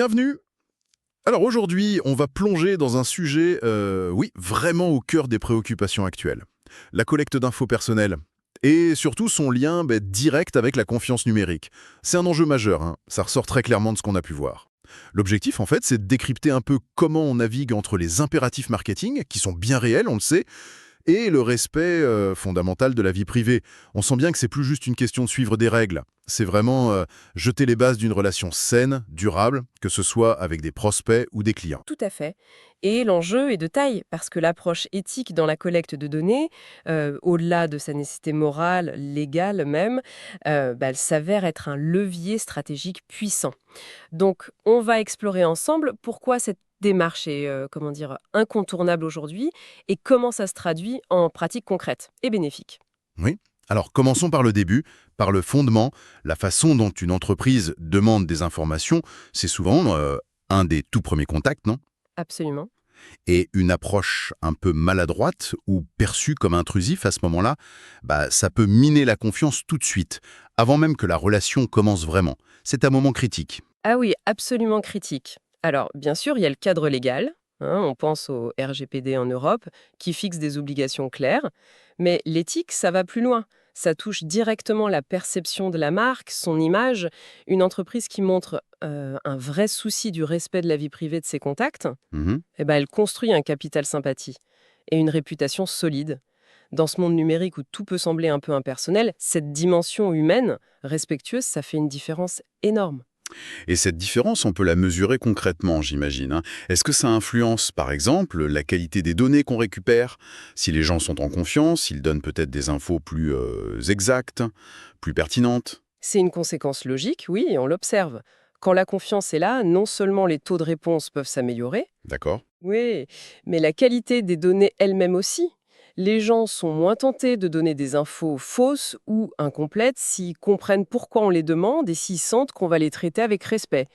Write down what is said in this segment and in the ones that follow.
Bienvenue. Alors aujourd'hui, on va plonger dans un sujet, oui, vraiment au cœur des préoccupations actuelles. La collecte d'infos personnelles. Et surtout son lien direct avec la confiance numérique. C'est un enjeu majeur, hein. Ça ressort très clairement de ce qu'on a pu voir. L'objectif, en fait, c'est de décrypter un peu comment on navigue entre les impératifs marketing, qui sont bien réels, on le sait, et le respect fondamental de la vie privée. On sent bien que c'est plus juste une question de suivre des règles. C'est vraiment jeter les bases d'une relation saine, durable, que ce soit avec des prospects ou des clients. Tout à fait. Et l'enjeu est de taille, parce que l'approche éthique dans la collecte de données, au-delà de sa nécessité morale, légale même, elle s'avère être un levier stratégique puissant. Donc, on va explorer ensemble pourquoi cette démarche est, comment dire, incontournable aujourd'hui et comment ça se traduit en pratique concrète et bénéfique. Oui. Alors commençons par le début, par le fondement, la façon dont une entreprise demande des informations, c'est souvent un des tout premiers contacts, non? Absolument. Et une approche un peu maladroite ou perçue comme intrusive à ce moment-là, ça peut miner la confiance tout de suite, avant même que la relation commence vraiment. C'est un moment critique. Ah oui, absolument critique. Alors, bien sûr, il y a le cadre légal, hein, on pense au RGPD en Europe, qui fixe des obligations claires, mais l'éthique, ça va plus loin. Ça touche directement la perception de la marque, son image. Une entreprise qui montre un vrai souci du respect de la vie privée de ses contacts, Mhm. elle construit un capital sympathie et une réputation solide. Dans ce monde numérique où tout peut sembler un peu impersonnel, cette dimension humaine, respectueuse, ça fait une différence énorme. Et cette différence, on peut la mesurer concrètement, j'imagine, hein. Est-ce que ça influence, par exemple, la qualité des données qu'on récupère? Si les gens sont en confiance, ils donnent peut-être des infos plus exactes, plus pertinentes. C'est une conséquence logique, oui, et on l'observe. Quand la confiance est là, non seulement les taux de réponse peuvent s'améliorer, D'accord? oui, mais la qualité des données elles-mêmes aussi. Les gens sont moins tentés de donner des infos fausses ou incomplètes s'ils comprennent pourquoi on les demande et s'ils sentent qu'on va les traiter avec respect.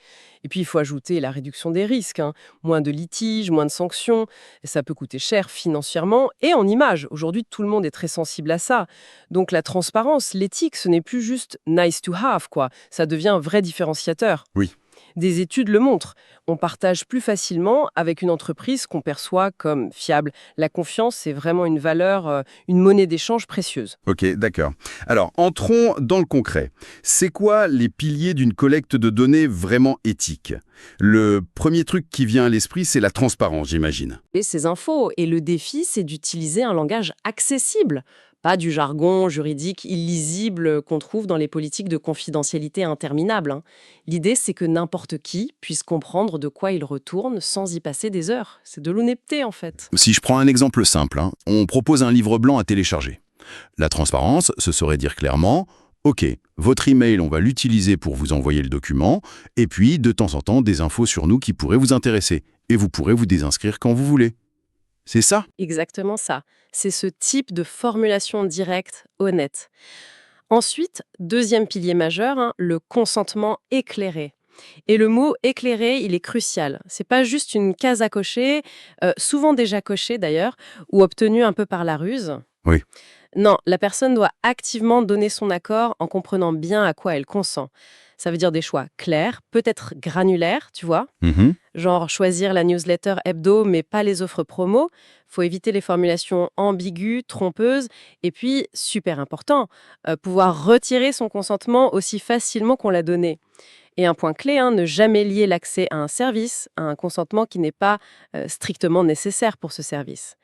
Et puis, il faut ajouter la réduction des risques, hein. Moins de litiges, moins de sanctions. Et ça peut coûter cher financièrement et en image. Aujourd'hui, tout le monde est très sensible à ça. Donc, la transparence, l'éthique, ce n'est plus juste nice to have, quoi. Ça devient un vrai différenciateur. Oui. Des études le montrent. On partage plus facilement avec une entreprise qu'on perçoit comme fiable. La confiance, c'est vraiment une valeur, une monnaie d'échange précieuse. Ok, d'accord. Alors, entrons dans le concret. C'est quoi les piliers d'une collecte de données vraiment éthique? Le premier truc qui vient à l'esprit, c'est la transparence, j'imagine. Et ces infos, et le défi, c'est d'utiliser un langage accessible, pas du jargon juridique illisible qu'on trouve dans les politiques de confidentialité interminables, hein. L'idée, c'est que n'importe qui puisse comprendre de quoi il retourne sans y passer des heures. C'est de l'honnêteté, en fait. Si je prends un exemple simple, hein, on propose un livre blanc à télécharger. La transparence, ce serait dire clairement, OK, votre email, on va l'utiliser pour vous envoyer le document, et puis de temps en temps des infos sur nous qui pourraient vous intéresser, et vous pourrez vous désinscrire quand vous voulez. C'est ça? Exactement ça. C'est ce type de formulation directe, honnête. Ensuite, deuxième pilier majeur, hein, le consentement éclairé. Et le mot éclairé, il est crucial. C'est pas juste une case à cocher, souvent déjà cochée d'ailleurs, ou obtenue un peu par la ruse. Oui. Non, la personne doit activement donner son accord en comprenant bien à quoi elle consent. Ça veut dire des choix clairs, peut-être granulaires, tu vois, Mhm. genre choisir la newsletter hebdo mais pas les offres promo. Faut éviter les formulations ambiguës, trompeuses. Et puis, super important, pouvoir retirer son consentement aussi facilement qu'on l'a donné. Et un point clé, hein, ne jamais lier l'accès à un service à un consentement qui n'est pas strictement nécessaire pour ce service.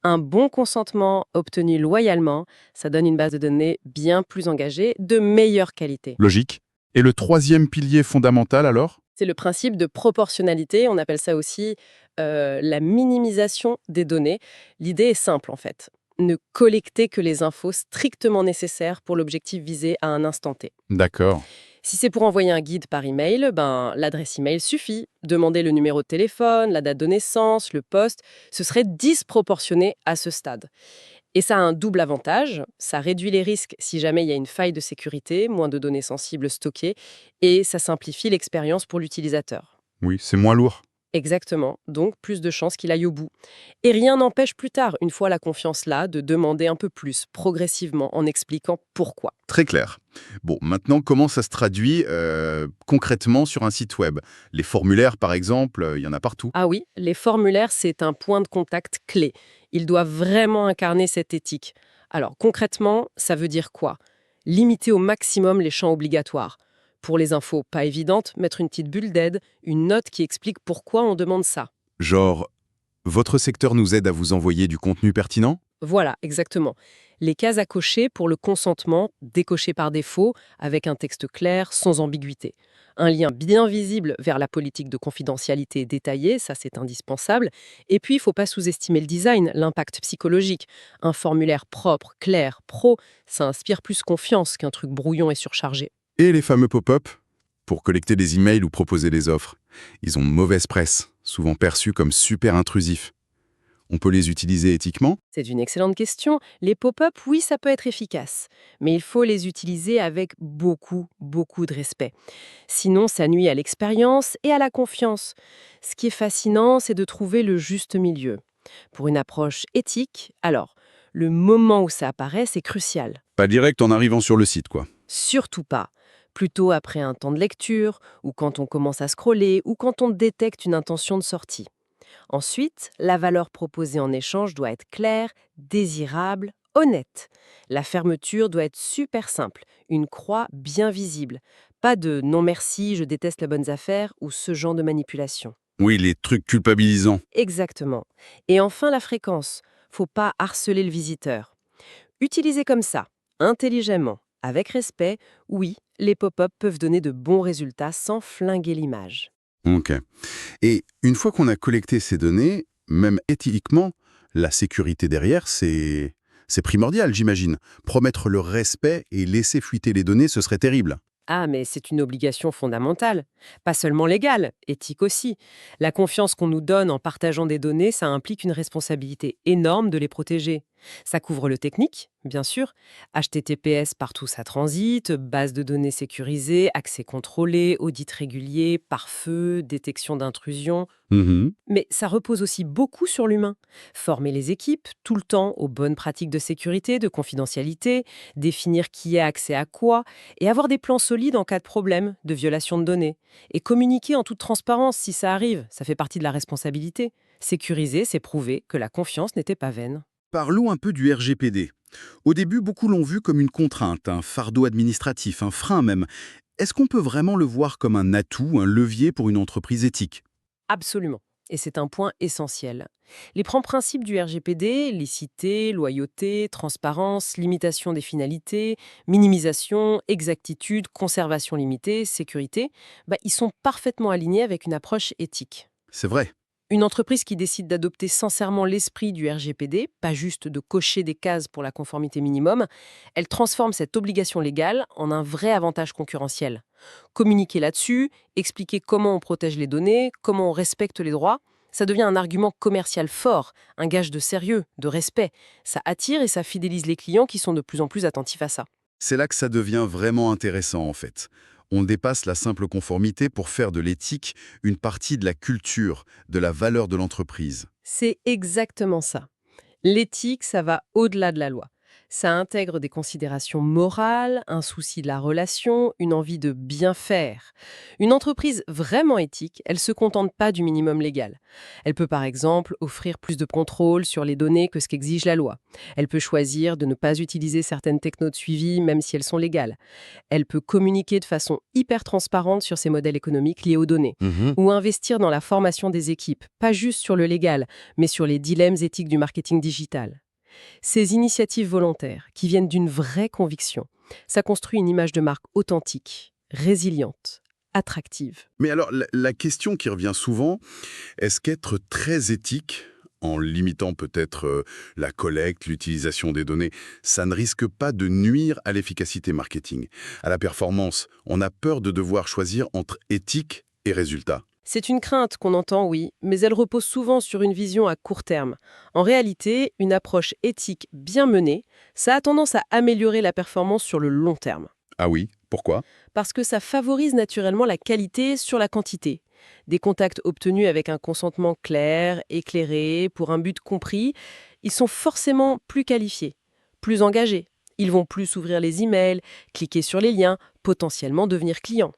Un bon consentement obtenu loyalement, ça donne une base de données bien plus engagée, de meilleure qualité. Logique. Et le troisième pilier fondamental alors? C'est le principe de proportionnalité, on appelle ça aussi la minimisation des données. L'idée est simple en fait. Ne collecter que les infos strictement nécessaires pour l'objectif visé à un instant T. D'accord. Si c'est pour envoyer un guide par email, l'adresse email suffit. Demander le numéro de téléphone, la date de naissance, le poste, ce serait disproportionné à ce stade. Et ça a un double avantage, ça réduit les risques si jamais il y a une faille de sécurité, moins de données sensibles stockées, et ça simplifie l'expérience pour l'utilisateur. Oui, c'est moins lourd. Exactement, donc plus de chances qu'il aille au bout. Et rien n'empêche plus tard, une fois la confiance là, de demander un peu plus, progressivement, en expliquant pourquoi. Très clair. Bon, maintenant, comment ça se traduit concrètement sur un site web? Les formulaires, par exemple, il y en a partout. Ah oui, les formulaires, c'est un point de contact clé. Ils doivent vraiment incarner cette éthique. Alors concrètement, ça veut dire quoi? Limiter au maximum les champs obligatoires. Pour les infos pas évidentes, mettre une petite bulle d'aide, une note qui explique pourquoi on demande ça. Genre, votre secteur nous aide à vous envoyer du contenu pertinent? Voilà, exactement. Les cases à cocher pour le consentement, décoché par défaut, avec un texte clair, sans ambiguïté. Un lien bien visible vers la politique de confidentialité détaillée, ça c'est indispensable. Et puis, il ne faut pas sous-estimer le design, l'impact psychologique. Un formulaire propre, clair, pro, ça inspire plus confiance qu'un truc brouillon et surchargé. Et les fameux pop-up? Pour collecter des emails ou proposer des offres. Ils ont mauvaise presse, souvent perçus comme super intrusifs. On peut les utiliser éthiquement? C'est une excellente question. Les pop-up, oui, ça peut être efficace. Mais il faut les utiliser avec beaucoup, beaucoup de respect. Sinon, ça nuit à l'expérience et à la confiance. Ce qui est fascinant, c'est de trouver le juste milieu. Pour une approche éthique, alors, le moment où ça apparaît, c'est crucial. Pas direct en arrivant sur le site, quoi. Surtout pas. Plutôt après un temps de lecture, ou quand on commence à scroller, ou quand on détecte une intention de sortie. Ensuite, la valeur proposée en échange doit être claire, désirable, honnête. La fermeture doit être super simple, une croix bien visible. Pas de non merci, je déteste les bonnes affaires ou ce genre de manipulation. Oui, les trucs culpabilisants. Exactement. Et enfin, la fréquence. Faut pas harceler le visiteur. Utilisé comme ça, intelligemment, avec respect, oui, les pop-up peuvent donner de bons résultats sans flinguer l'image. Ok. Et une fois qu'on a collecté ces données, même éthiquement, la sécurité derrière, c'est primordial, j'imagine. Promettre le respect et laisser fuiter les données, ce serait terrible. Ah, mais c'est une obligation fondamentale. Pas seulement légale, éthique aussi. La confiance qu'on nous donne en partageant des données, ça implique une responsabilité énorme de les protéger. Ça couvre le technique, bien sûr. HTTPS partout ça transite, base de données sécurisée, accès contrôlé, audit régulier, pare-feu, détection d'intrusion. Mhm. Mais ça repose aussi beaucoup sur l'humain. Former les équipes, tout le temps, aux bonnes pratiques de sécurité, de confidentialité, définir qui a accès à quoi, et avoir des plans solides en cas de problème, de violation de données. Et communiquer en toute transparence si ça arrive, ça fait partie de la responsabilité. Sécuriser, c'est prouver que la confiance n'était pas vaine. Parlons un peu du RGPD. Au début, beaucoup l'ont vu comme une contrainte, un fardeau administratif, un frein même. Est-ce qu'on peut vraiment le voir comme un atout, un levier pour une entreprise éthique? Absolument. Et c'est un point essentiel. Les principes du RGPD, licité, loyauté, transparence, limitation des finalités, minimisation, exactitude, conservation limitée, sécurité, ils sont parfaitement alignés avec une approche éthique. C'est vrai. Une entreprise qui décide d'adopter sincèrement l'esprit du RGPD, pas juste de cocher des cases pour la conformité minimum, elle transforme cette obligation légale en un vrai avantage concurrentiel. Communiquer là-dessus, expliquer comment on protège les données, comment on respecte les droits, ça devient un argument commercial fort, un gage de sérieux, de respect. Ça attire et ça fidélise les clients qui sont de plus en plus attentifs à ça. C'est là que ça devient vraiment intéressant en fait. On dépasse la simple conformité pour faire de l'éthique une partie de la culture, de la valeur de l'entreprise. C'est exactement ça. L'éthique, ça va au-delà de la loi. Ça intègre des considérations morales, un souci de la relation, une envie de bien faire. Une entreprise vraiment éthique, elle ne se contente pas du minimum légal. Elle peut par exemple offrir plus de contrôle sur les données que ce qu'exige la loi. Elle peut choisir de ne pas utiliser certaines technos de suivi même si elles sont légales. Elle peut communiquer de façon hyper transparente sur ses modèles économiques liés aux données. Mhm. Ou investir dans la formation des équipes, pas juste sur le légal, mais sur les dilemmes éthiques du marketing digital. Ces initiatives volontaires, qui viennent d'une vraie conviction, ça construit une image de marque authentique, résiliente, attractive. Mais alors, la question qui revient souvent, est-ce qu'être très éthique, en limitant peut-être la collecte, l'utilisation des données, ça ne risque pas de nuire à l'efficacité marketing, à la performance? On a peur de devoir choisir entre éthique et résultat. C'est une crainte qu'on entend, oui, mais elle repose souvent sur une vision à court terme. En réalité, une approche éthique bien menée, ça a tendance à améliorer la performance sur le long terme. Ah oui, pourquoi? Parce que ça favorise naturellement la qualité sur la quantité. Des contacts obtenus avec un consentement clair, éclairé, pour un but compris, ils sont forcément plus qualifiés, plus engagés. Ils vont plus ouvrir les emails, cliquer sur les liens, potentiellement devenir clients.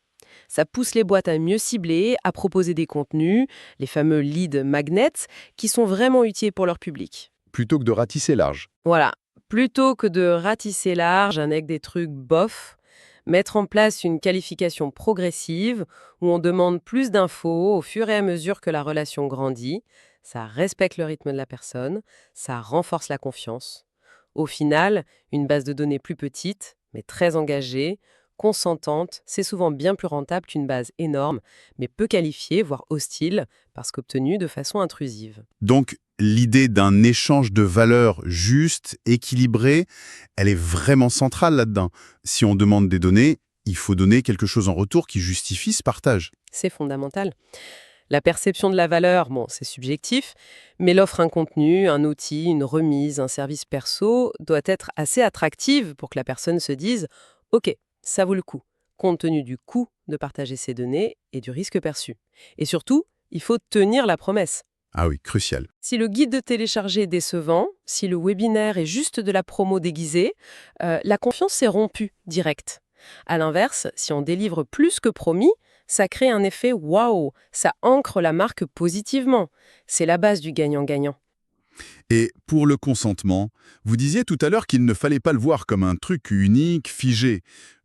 Ça pousse les boîtes à mieux cibler, à proposer des contenus, les fameux lead magnets, qui sont vraiment utiles pour leur public. Plutôt que de ratisser large. Voilà. Plutôt que de ratisser large avec des trucs bof, mettre en place une qualification progressive où on demande plus d'infos au fur et à mesure que la relation grandit, ça respecte le rythme de la personne, ça renforce la confiance. Au final, une base de données plus petite, mais très engagée, consentante, c'est souvent bien plus rentable qu'une base énorme, mais peu qualifiée, voire hostile, parce qu'obtenue de façon intrusive. Donc, l'idée d'un échange de valeurs juste, équilibré, elle est vraiment centrale là-dedans. Si on demande des données, il faut donner quelque chose en retour qui justifie ce partage. C'est fondamental. La perception de la valeur, bon, c'est subjectif, mais l'offre un contenu, un outil, une remise, un service perso doit être assez attractive pour que la personne se dise « Ok, ça vaut le coup », compte tenu du coût de partager ces données et du risque perçu. Et surtout, il faut tenir la promesse. Ah oui, crucial. Si le guide de télécharger est décevant, si le webinaire est juste de la promo déguisée, la confiance est rompue, direct. À l'inverse, si on délivre plus que promis, ça crée un effet waouh, ça ancre la marque positivement. C'est la base du gagnant-gagnant. Et pour le consentement, vous disiez tout à l'heure qu'il ne fallait pas le voir comme un truc unique, figé.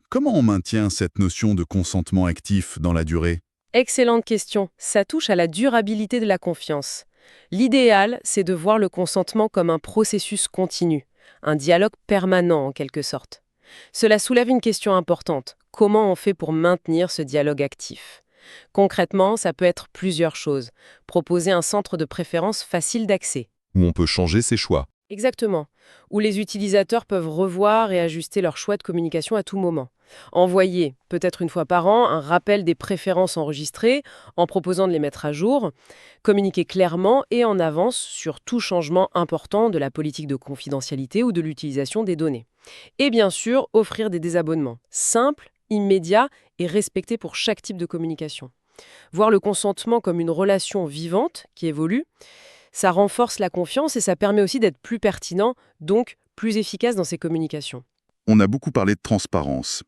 Comment on maintient cette notion de consentement actif dans la durée? Excellente question. Ça touche à la durabilité de la confiance. L'idéal, c'est de voir le consentement comme un processus continu, un dialogue permanent en quelque sorte. Cela soulève une question importante. Comment on fait pour maintenir ce dialogue actif? Concrètement, ça peut être plusieurs choses. Proposer un centre de préférence facile d'accès. Où on peut changer ses choix. Exactement. Où les utilisateurs peuvent revoir et ajuster leur choix de communication à tout moment. Envoyer, peut-être une fois par an, un rappel des préférences enregistrées en proposant de les mettre à jour. Communiquer clairement et en avance sur tout changement important de la politique de confidentialité ou de l'utilisation des données. Et bien sûr, offrir des désabonnements simples, immédiats et respectés pour chaque type de communication. Voir le consentement comme une relation vivante qui évolue, ça renforce la confiance et ça permet aussi d'être plus pertinent, donc plus efficace dans ses communications. On a beaucoup parlé de transparence.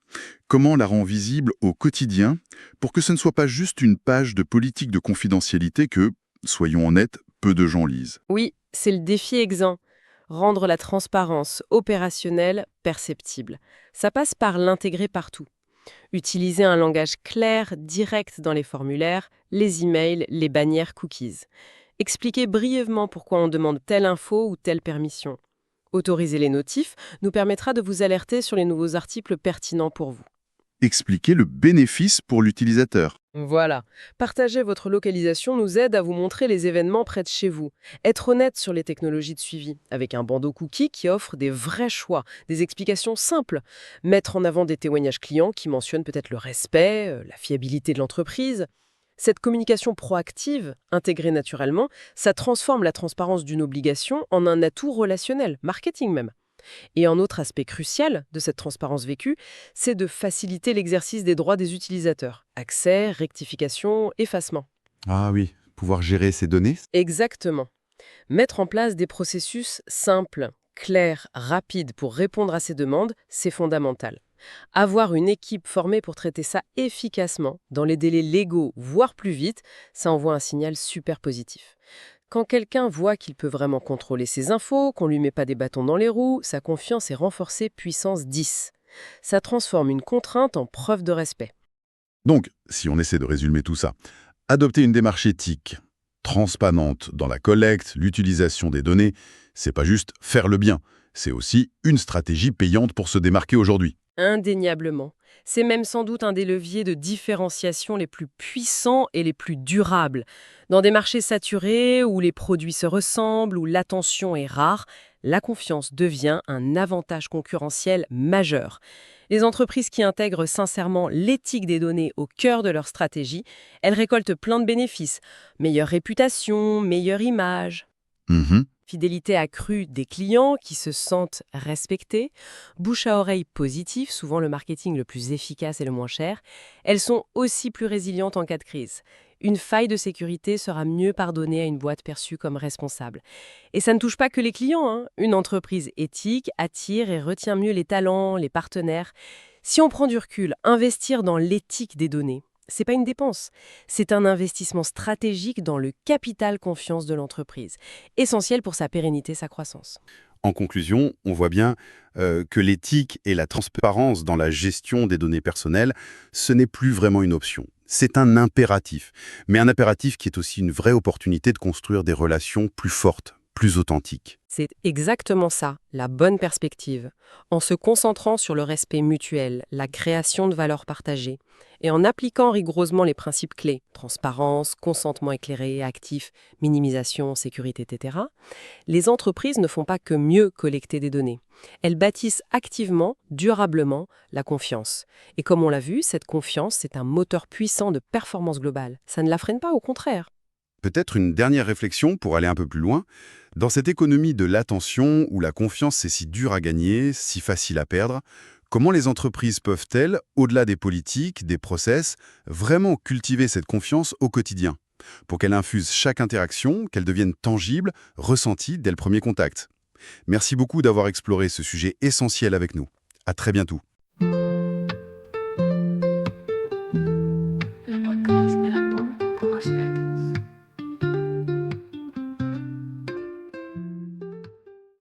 Comment on la rend visible au quotidien pour que ce ne soit pas juste une page de politique de confidentialité que, soyons honnêtes, peu de gens lisent? Oui, c'est le défi exempt. Rendre la transparence opérationnelle perceptible. Ça passe par l'intégrer partout. Utiliser un langage clair, direct dans les formulaires, les emails, les bannières cookies. Expliquer brièvement pourquoi on demande telle info ou telle permission. Autoriser les notifs nous permettra de vous alerter sur les nouveaux articles pertinents pour vous. Expliquer le bénéfice pour l'utilisateur. Voilà. Partager votre localisation nous aide à vous montrer les événements près de chez vous. Être honnête sur les technologies de suivi, avec un bandeau cookie qui offre des vrais choix, des explications simples. Mettre en avant des témoignages clients qui mentionnent peut-être le respect, la fiabilité de l'entreprise. Cette communication proactive, intégrée naturellement, ça transforme la transparence d'une obligation en un atout relationnel, marketing même. Et un autre aspect crucial de cette transparence vécue, c'est de faciliter l'exercice des droits des utilisateurs. Accès, rectification, effacement. Ah oui, pouvoir gérer ces données. Exactement. Mettre en place des processus simples, clairs, rapides pour répondre à ces demandes, c'est fondamental. Avoir une équipe formée pour traiter ça efficacement, dans les délais légaux, voire plus vite, ça envoie un signal super positif. Quand quelqu'un voit qu'il peut vraiment contrôler ses infos, qu'on lui met pas des bâtons dans les roues, sa confiance est renforcée puissance 10. Ça transforme une contrainte en preuve de respect. Donc, si on essaie de résumer tout ça, adopter une démarche éthique, transparente dans la collecte, l'utilisation des données, c'est pas juste faire le bien, c'est aussi une stratégie payante pour se démarquer aujourd'hui. Indéniablement. C'est même sans doute un des leviers de différenciation les plus puissants et les plus durables. Dans des marchés saturés, où les produits se ressemblent, où l'attention est rare, la confiance devient un avantage concurrentiel majeur. Les entreprises qui intègrent sincèrement l'éthique des données au cœur de leur stratégie, elles récoltent plein de bénéfices. Meilleure réputation, meilleure image. Mhm. Fidélité accrue des clients qui se sentent respectés, bouche à oreille positive, souvent le marketing le plus efficace et le moins cher, elles sont aussi plus résilientes en cas de crise. Une faille de sécurité sera mieux pardonnée à une boîte perçue comme responsable. Et ça ne touche pas que les clients, hein. Une entreprise éthique attire et retient mieux les talents, les partenaires. Si on prend du recul, investir dans l'éthique des données, c'est pas une dépense, c'est un investissement stratégique dans le capital confiance de l'entreprise, essentiel pour sa pérennité, sa croissance. En conclusion, on voit bien que l'éthique et la transparence dans la gestion des données personnelles, ce n'est plus vraiment une option. C'est un impératif, mais un impératif qui est aussi une vraie opportunité de construire des relations plus fortes, plus authentiques. C'est exactement ça, la bonne perspective. En se concentrant sur le respect mutuel, la création de valeurs partagées, et en appliquant rigoureusement les principes clés, transparence, consentement éclairé, actif, minimisation, sécurité, etc., les entreprises ne font pas que mieux collecter des données. Elles bâtissent activement, durablement, la confiance. Et comme on l'a vu, cette confiance, c'est un moteur puissant de performance globale. Ça ne la freine pas, au contraire. Peut-être une dernière réflexion pour aller un peu plus loin. Dans cette économie de l'attention où la confiance est si dure à gagner, si facile à perdre, comment les entreprises peuvent-elles, au-delà des politiques, des process, vraiment cultiver cette confiance au quotidien pour qu'elle infuse chaque interaction, qu'elle devienne tangible, ressentie dès le premier contact? Merci beaucoup d'avoir exploré ce sujet essentiel avec nous. À très bientôt.